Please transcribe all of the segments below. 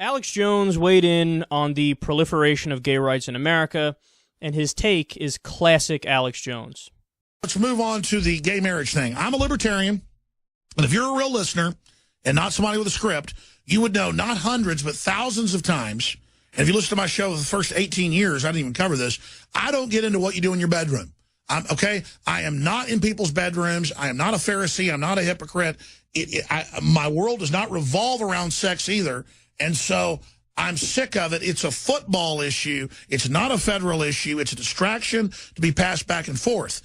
Alex Jones weighed in on the proliferation of gay rights in America, and his take is classic Alex Jones. Let's move on to the gay marriage thing. I'm a libertarian, and if you're a real listener and not somebody with a script, you would know not hundreds but thousands of times, and if you listen to my show for the first 18 years, I didn't even cover this, I don't get into what you do in your bedroom. Okay? I am not in people's bedrooms. I am not a Pharisee. I'm not a hypocrite. My world does not revolve around sex either. And so I'm sick of it. It's a football issue. It's not a federal issue. It's a distraction to be passed back and forth.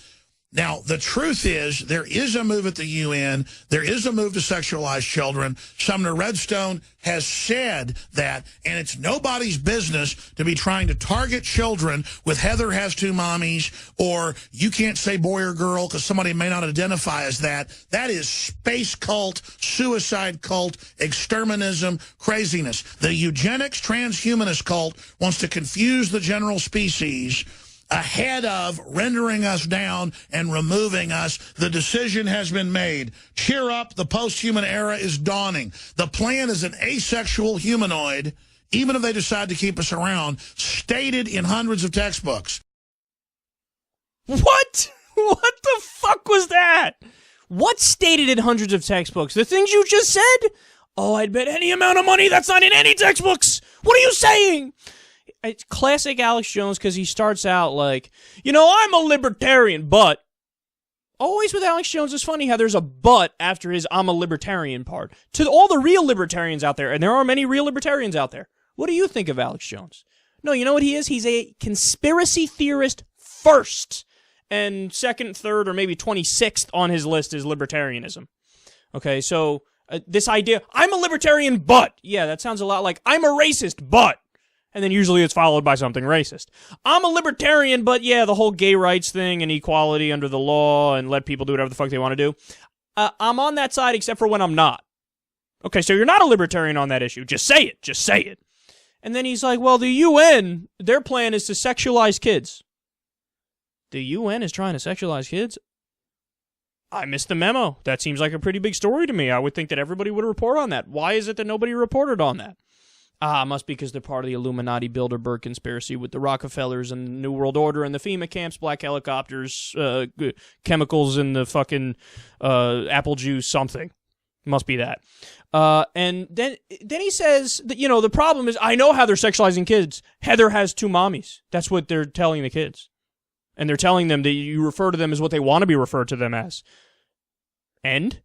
Now, the truth is there is a move at the UN. There is a move to sexualize children. Sumner Redstone has said that, and it's nobody's business to be trying to target children with Heather has two mommies, or you can't say boy or girl because somebody may not identify as that. That is space cult, suicide cult, exterminism, craziness. The eugenics transhumanist cult wants to confuse the general species ahead of rendering us down and removing us. The decision has been made. Cheer up, the post-human era is dawning. The plan is an asexual humanoid, even if they decide to keep us around, stated in hundreds of textbooks. What? What the fuck was that? What stated in hundreds of textbooks? The things you just said? Oh, I'd bet any amount of money that's not in any textbooks. What are you saying? It's classic Alex Jones because he starts out like, I'm a libertarian, but. Always with Alex Jones, it's funny how there's a but after his I'm a libertarian part. To all the real libertarians out there, and there are many real libertarians out there, what do you think of Alex Jones? No, you know what he is? He's a conspiracy theorist first. And second, third, or maybe 26th on his list is libertarianism. Okay, so this idea, I'm a libertarian, but. Yeah, that sounds a lot like I'm a racist, but. And then usually it's followed by something racist. I'm a libertarian, but yeah, the whole gay rights thing and equality under the law and let people do whatever the fuck they want to do. I'm on that side except for when I'm not. Okay, so you're not a libertarian on that issue. Just say it. Just say it. And then he's like, well, the UN, their plan is to sexualize kids. The UN is trying to sexualize kids? I missed the memo. That seems like a pretty big story to me. I would think that everybody would report on that. Why is it that nobody reported on that? Must be because they're part of the Illuminati Bilderberg conspiracy with the Rockefellers and the New World Order and the FEMA camps, black helicopters, chemicals in the fucking apple juice, something. Must be that. And then he says that, the problem is, I know how they're sexualizing kids. Heather has two mommies. That's what they're telling the kids. And they're telling them that you refer to them as what they want to be referred to them as. And?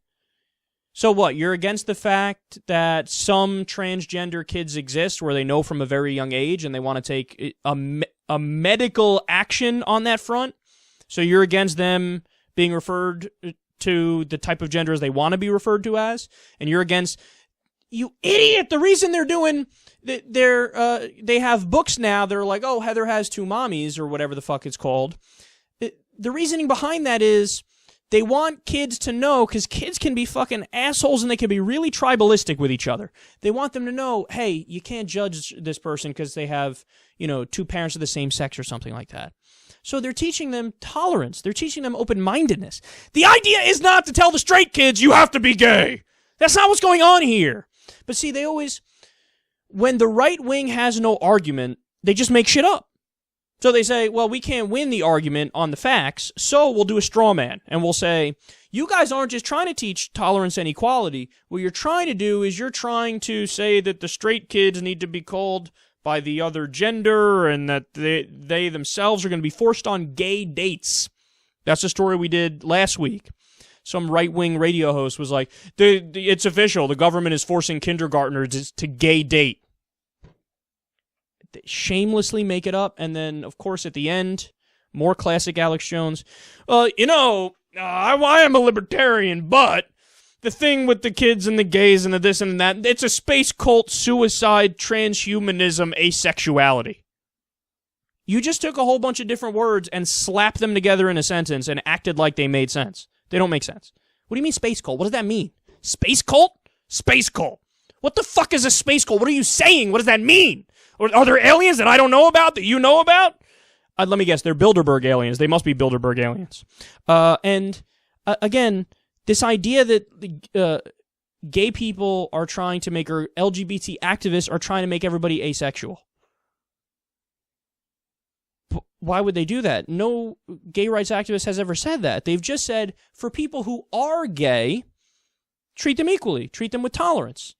So what, you're against the fact that some transgender kids exist where they know from a very young age and they want to take a medical action on that front? So you're against them being referred to the type of gender as they want to be referred to as? And you're against... You idiot! The reason they're doing... They have books now, they're like, oh, Heather has two mommies, or whatever the fuck it's called. The reasoning behind that is... They want kids to know, because kids can be fucking assholes and they can be really tribalistic with each other. They want them to know, hey, you can't judge this person because they have, two parents of the same sex or something like that. So they're teaching them tolerance. They're teaching them open-mindedness. The idea is not to tell the straight kids, you have to be gay. That's not what's going on here. But see, they always, when the right wing has no argument, they just make shit up. So they say, well, we can't win the argument on the facts, so we'll do a straw man. And we'll say, you guys aren't just trying to teach tolerance and equality. What you're trying to do is you're trying to say that the straight kids need to be called by the other gender and that they themselves are going to be forced on gay dates. That's the story we did last week. Some right-wing radio host was like, it's official. The government is forcing kindergartners to gay date. They shamelessly make it up, and then, of course, at the end, more classic Alex Jones. I am a libertarian, but the thing with the kids and the gays and the this and that, it's a space cult, suicide, transhumanism, asexuality. You just took a whole bunch of different words and slapped them together in a sentence and acted like they made sense. They don't make sense. What do you mean space cult? What does that mean? Space cult? Space cult. What the fuck is a space cult? What are you saying? What does that mean? Are there aliens that I don't know about that you know about? Let me guess. They're Bilderberg aliens. They must be Bilderberg aliens. Again, this idea that gay people are trying to make, or LGBT activists are trying to make everybody asexual. Why would they do that? No gay rights activist has ever said that. They've just said, for people who are gay, treat them equally, treat them with tolerance.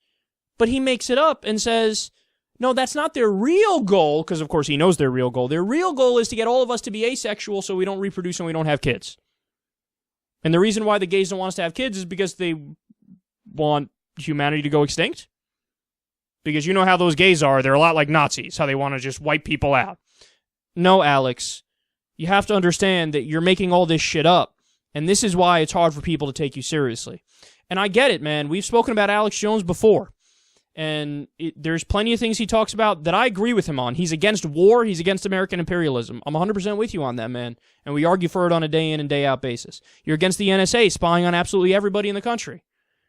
But he makes it up and says, no, that's not their real goal, because of course he knows their real goal. Their real goal is to get all of us to be asexual so we don't reproduce and we don't have kids. And the reason why the gays don't want us to have kids is because they want humanity to go extinct. Because you know how those gays are. They're a lot like Nazis, how they want to just wipe people out. No, Alex, you have to understand that you're making all this shit up, and this is why it's hard for people to take you seriously. And I get it, man. We've spoken about Alex Jones before, and there's plenty of things he talks about that I agree with him on. He's against war. He's against American imperialism. I'm 100% with you on that, man, and we argue for it on a day-in and day-out basis. You're against the NSA spying on absolutely everybody in the country.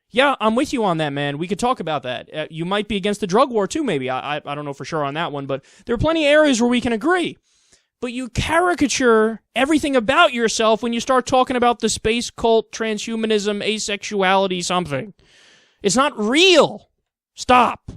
Yeah, I'm with you on that, man. We could talk about that. You might be against the drug war, too, maybe. I don't know for sure on that one, but there are plenty of areas where we can agree. But you caricature everything about yourself when you start talking about the space cult, transhumanism, asexuality, something. It's not real. Stop.